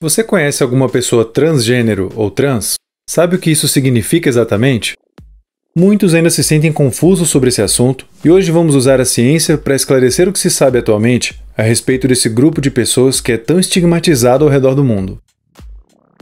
Você conhece alguma pessoa transgênero ou trans? Sabe o que isso significa exatamente? Muitos ainda se sentem confusos sobre esse assunto e hoje vamos usar a ciência para esclarecer o que se sabe atualmente a respeito desse grupo de pessoas que é tão estigmatizado ao redor do mundo.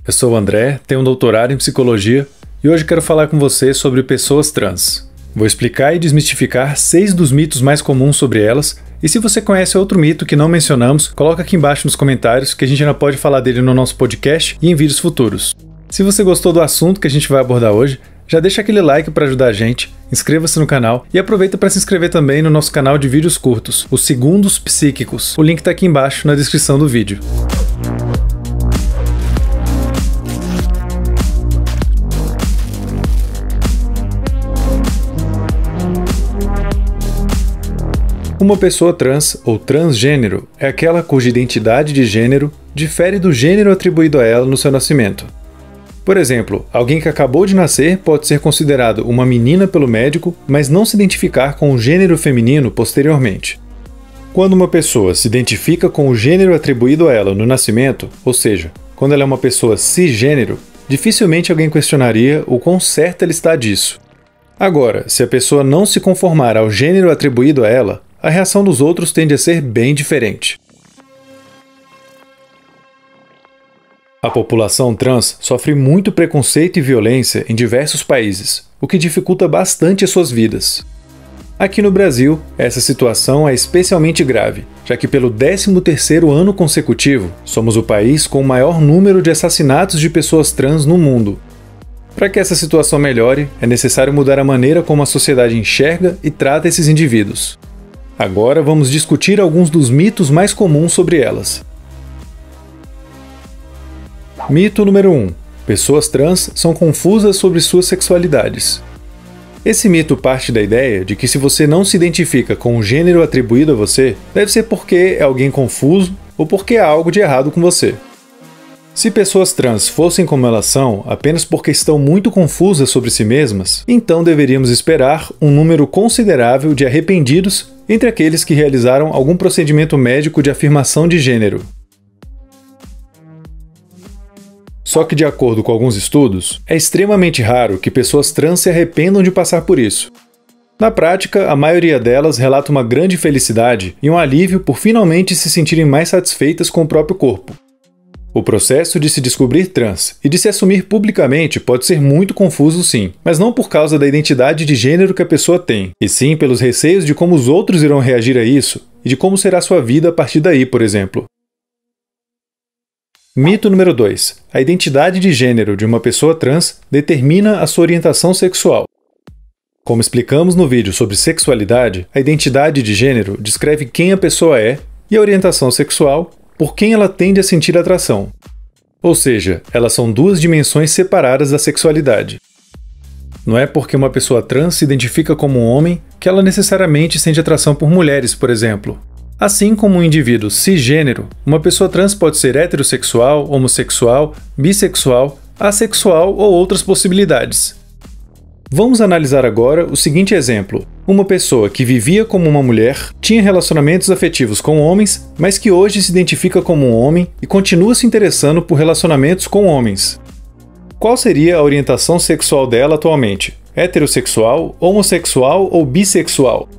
Eu sou o André, tenho um doutorado em psicologia e hoje quero falar com você sobre pessoas trans. Vou explicar e desmistificar 6 dos mitos mais comuns sobre elas. E se você conhece outro mito que não mencionamos, coloca aqui embaixo nos comentários que a gente ainda pode falar dele no nosso podcast e em vídeos futuros. Se você gostou do assunto que a gente vai abordar hoje, já deixa aquele like para ajudar a gente, inscreva-se no canal e aproveita para se inscrever também no nosso canal de vídeos curtos, os Segundos Psíquicos. O link está aqui embaixo na descrição do vídeo. Uma pessoa trans ou transgênero é aquela cuja identidade de gênero difere do gênero atribuído a ela no seu nascimento. Por exemplo, alguém que acabou de nascer pode ser considerado uma menina pelo médico, mas não se identificar com o gênero feminino posteriormente. Quando uma pessoa se identifica com o gênero atribuído a ela no nascimento, ou seja, quando ela é uma pessoa cisgênero, dificilmente alguém questionaria o quão certa ela está disso. Agora, se a pessoa não se conformar ao gênero atribuído a ela, a reação dos outros tende a ser bem diferente. A população trans sofre muito preconceito e violência em diversos países, o que dificulta bastante as suas vidas. Aqui no Brasil, essa situação é especialmente grave, já que pelo 13º ano consecutivo, somos o país com o maior número de assassinatos de pessoas trans no mundo. Para que essa situação melhore, é necessário mudar a maneira como a sociedade enxerga e trata esses indivíduos. Agora vamos discutir alguns dos mitos mais comuns sobre elas. Mito número 1. Pessoas trans são confusas sobre suas sexualidades. Esse mito parte da ideia de que se você não se identifica com o gênero atribuído a você, deve ser porque é alguém confuso ou porque há algo de errado com você. Se pessoas trans fossem como elas são apenas porque estão muito confusas sobre si mesmas, então deveríamos esperar um número considerável de arrependidos entre aqueles que realizaram algum procedimento médico de afirmação de gênero. Só que, de acordo com alguns estudos, é extremamente raro que pessoas trans se arrependam de passar por isso. Na prática, a maioria delas relata uma grande felicidade e um alívio por finalmente se sentirem mais satisfeitas com o próprio corpo. O processo de se descobrir trans e de se assumir publicamente pode ser muito confuso sim, mas não por causa da identidade de gênero que a pessoa tem, e sim pelos receios de como os outros irão reagir a isso e de como será sua vida a partir daí, por exemplo. Mito número 2. A identidade de gênero de uma pessoa trans determina a sua orientação sexual. Como explicamos no vídeo sobre sexualidade, a identidade de gênero descreve quem a pessoa é e a orientação sexual por quem ela tende a sentir atração. Ou seja, elas são duas dimensões separadas da sexualidade. Não é porque uma pessoa trans se identifica como um homem que ela necessariamente sente atração por mulheres, por exemplo. Assim como um indivíduo cisgênero, uma pessoa trans pode ser heterossexual, homossexual, bissexual, assexual ou outras possibilidades. Vamos analisar agora o seguinte exemplo. Uma pessoa que vivia como uma mulher, tinha relacionamentos afetivos com homens, mas que hoje se identifica como um homem e continua se interessando por relacionamentos com homens. Qual seria a orientação sexual dela atualmente? Heterossexual, homossexual ou bissexual?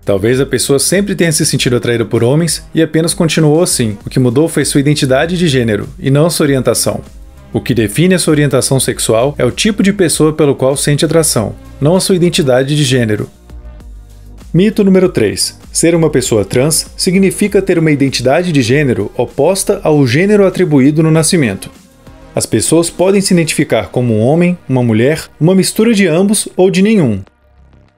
Talvez a pessoa sempre tenha se sentido atraída por homens e apenas continuou assim. O que mudou foi sua identidade de gênero, e não sua orientação. O que define a sua orientação sexual é o tipo de pessoa pelo qual sente atração, não a sua identidade de gênero. Mito número 3. Ser uma pessoa trans significa ter uma identidade de gênero oposta ao gênero atribuído no nascimento. As pessoas podem se identificar como um homem, uma mulher, uma mistura de ambos ou de nenhum.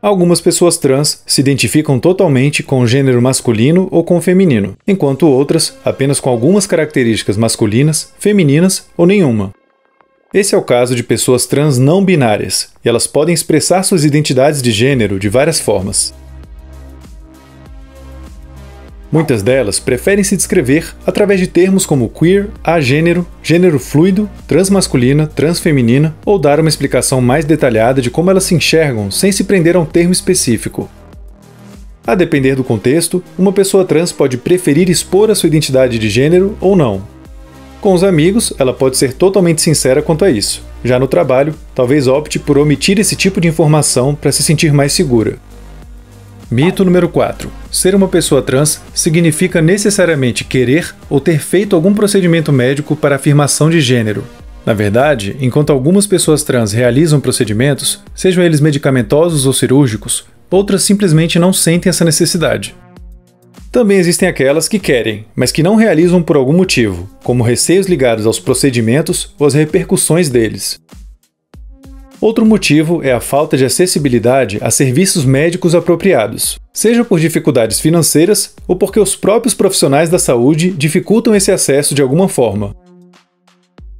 Algumas pessoas trans se identificam totalmente com o gênero masculino ou com o feminino, enquanto outras apenas com algumas características masculinas, femininas ou nenhuma. Esse é o caso de pessoas trans não binárias, e elas podem expressar suas identidades de gênero de várias formas. Muitas delas preferem se descrever através de termos como queer, agênero, gênero fluido, transmasculina, transfeminina, ou dar uma explicação mais detalhada de como elas se enxergam sem se prender a um termo específico. A depender do contexto, uma pessoa trans pode preferir expor a sua identidade de gênero ou não. Com os amigos, ela pode ser totalmente sincera quanto a isso. Já no trabalho, talvez opte por omitir esse tipo de informação para se sentir mais segura. Mito número 4. Ser uma pessoa trans significa necessariamente querer ou ter feito algum procedimento médico para afirmação de gênero. Na verdade, enquanto algumas pessoas trans realizam procedimentos, sejam eles medicamentosos ou cirúrgicos, outras simplesmente não sentem essa necessidade. Também existem aquelas que querem, mas que não realizam por algum motivo, como receios ligados aos procedimentos ou às repercussões deles. Outro motivo é a falta de acessibilidade a serviços médicos apropriados, seja por dificuldades financeiras ou porque os próprios profissionais da saúde dificultam esse acesso de alguma forma.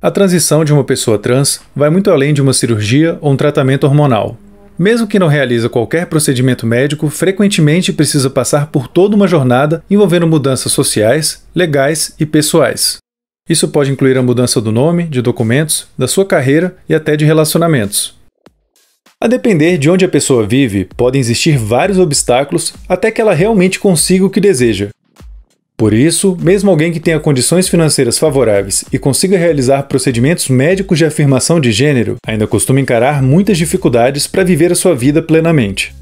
A transição de uma pessoa trans vai muito além de uma cirurgia ou um tratamento hormonal. Mesmo que não realize qualquer procedimento médico, frequentemente precisa passar por toda uma jornada envolvendo mudanças sociais, legais e pessoais. Isso pode incluir a mudança do nome, de documentos, da sua carreira e até de relacionamentos. A depender de onde a pessoa vive, podem existir vários obstáculos até que ela realmente consiga o que deseja. Por isso, mesmo alguém que tenha condições financeiras favoráveis e consiga realizar procedimentos médicos de afirmação de gênero, ainda costuma encarar muitas dificuldades para viver a sua vida plenamente.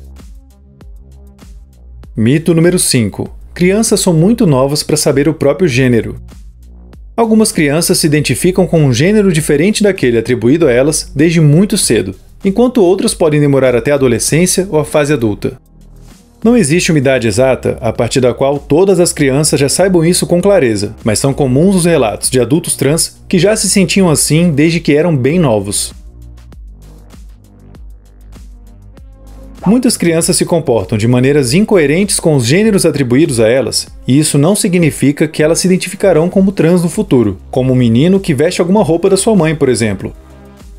Mito número 5. Crianças são muito novas para saber o próprio gênero. Algumas crianças se identificam com um gênero diferente daquele atribuído a elas desde muito cedo, enquanto outras podem demorar até a adolescência ou a fase adulta. Não existe uma idade exata a partir da qual todas as crianças já saibam isso com clareza, mas são comuns os relatos de adultos trans que já se sentiam assim desde que eram bem novos. Muitas crianças se comportam de maneiras incoerentes com os gêneros atribuídos a elas, e isso não significa que elas se identificarão como trans no futuro, como um menino que veste alguma roupa da sua mãe, por exemplo.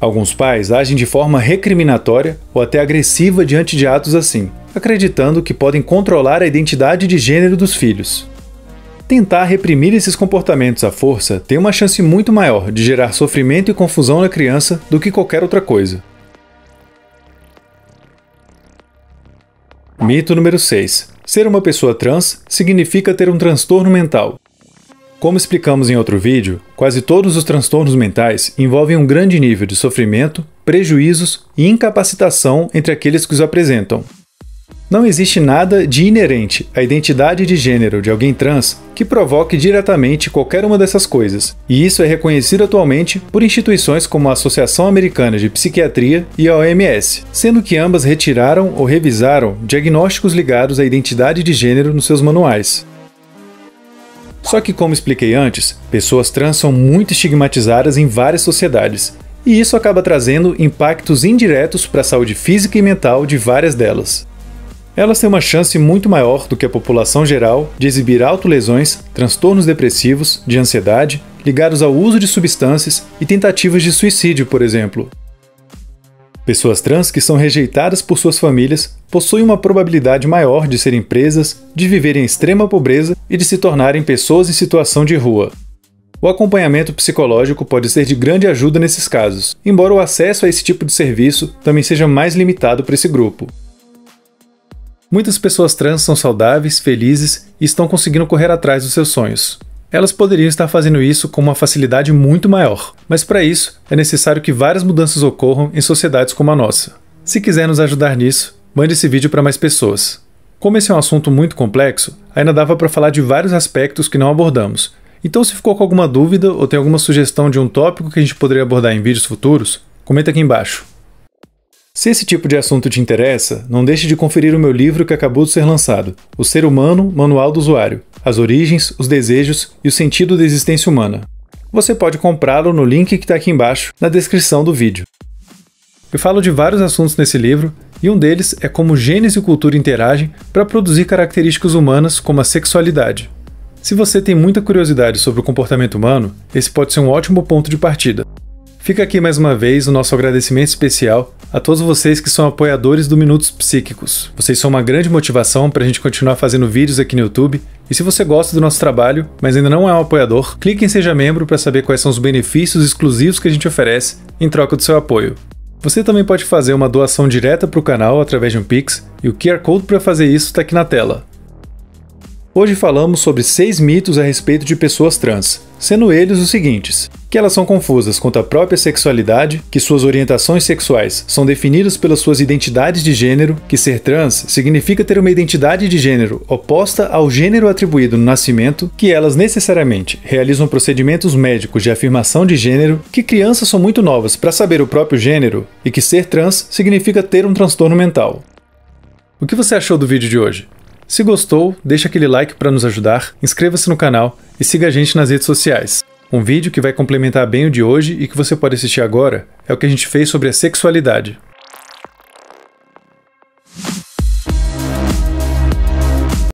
Alguns pais agem de forma recriminatória ou até agressiva diante de atos assim, acreditando que podem controlar a identidade de gênero dos filhos. Tentar reprimir esses comportamentos à força tem uma chance muito maior de gerar sofrimento e confusão na criança do que qualquer outra coisa. Mito número 6. Ser uma pessoa trans significa ter um transtorno mental. Como explicamos em outro vídeo, quase todos os transtornos mentais envolvem um grande nível de sofrimento, prejuízos e incapacitação entre aqueles que os apresentam. Não existe nada de inerente à identidade de gênero de alguém trans que provoque diretamente qualquer uma dessas coisas, e isso é reconhecido atualmente por instituições como a Associação Americana de Psiquiatria e a OMS, sendo que ambas retiraram ou revisaram diagnósticos ligados à identidade de gênero nos seus manuais. Só que, como expliquei antes, pessoas trans são muito estigmatizadas em várias sociedades, e isso acaba trazendo impactos indiretos para a saúde física e mental de várias delas. Elas têm uma chance muito maior do que a população geral de exibir autolesões, transtornos depressivos, de ansiedade, ligados ao uso de substâncias e tentativas de suicídio, por exemplo. Pessoas trans que são rejeitadas por suas famílias possuem uma probabilidade maior de serem presas, de viverem em extrema pobreza e de se tornarem pessoas em situação de rua. O acompanhamento psicológico pode ser de grande ajuda nesses casos, embora o acesso a esse tipo de serviço também seja mais limitado para esse grupo. Muitas pessoas trans são saudáveis, felizes e estão conseguindo correr atrás dos seus sonhos. Elas poderiam estar fazendo isso com uma facilidade muito maior, mas para isso é necessário que várias mudanças ocorram em sociedades como a nossa. Se quiser nos ajudar nisso, mande esse vídeo para mais pessoas. Como esse é um assunto muito complexo, ainda dava para falar de vários aspectos que não abordamos. Então, se ficou com alguma dúvida ou tem alguma sugestão de um tópico que a gente poderia abordar em vídeos futuros, comenta aqui embaixo. Se esse tipo de assunto te interessa, não deixe de conferir o meu livro que acabou de ser lançado, O Ser Humano, Manual do Usuário, as origens, os desejos e o sentido da existência humana. Você pode comprá-lo no link que está aqui embaixo, na descrição do vídeo. Eu falo de vários assuntos nesse livro, e um deles é como genes e cultura interagem para produzir características humanas como a sexualidade. Se você tem muita curiosidade sobre o comportamento humano, esse pode ser um ótimo ponto de partida. Fica aqui mais uma vez o nosso agradecimento especial a todos vocês que são apoiadores do Minutos Psíquicos. Vocês são uma grande motivação para a gente continuar fazendo vídeos aqui no YouTube. E se você gosta do nosso trabalho, mas ainda não é um apoiador, clique em Seja Membro para saber quais são os benefícios exclusivos que a gente oferece em troca do seu apoio. Você também pode fazer uma doação direta para o canal através de um Pix, e o QR Code para fazer isso está aqui na tela. Hoje falamos sobre 6 mitos a respeito de pessoas trans, sendo eles os seguintes: que elas são confusas quanto à própria sexualidade, que suas orientações sexuais são definidas pelas suas identidades de gênero, que ser trans significa ter uma identidade de gênero oposta ao gênero atribuído no nascimento, que elas necessariamente realizam procedimentos médicos de afirmação de gênero, que crianças são muito novas para saber o próprio gênero e que ser trans significa ter um transtorno mental. O que você achou do vídeo de hoje? Se gostou, deixa aquele like para nos ajudar, inscreva-se no canal e siga a gente nas redes sociais. Um vídeo que vai complementar bem o de hoje e que você pode assistir agora é o que a gente fez sobre a sexualidade.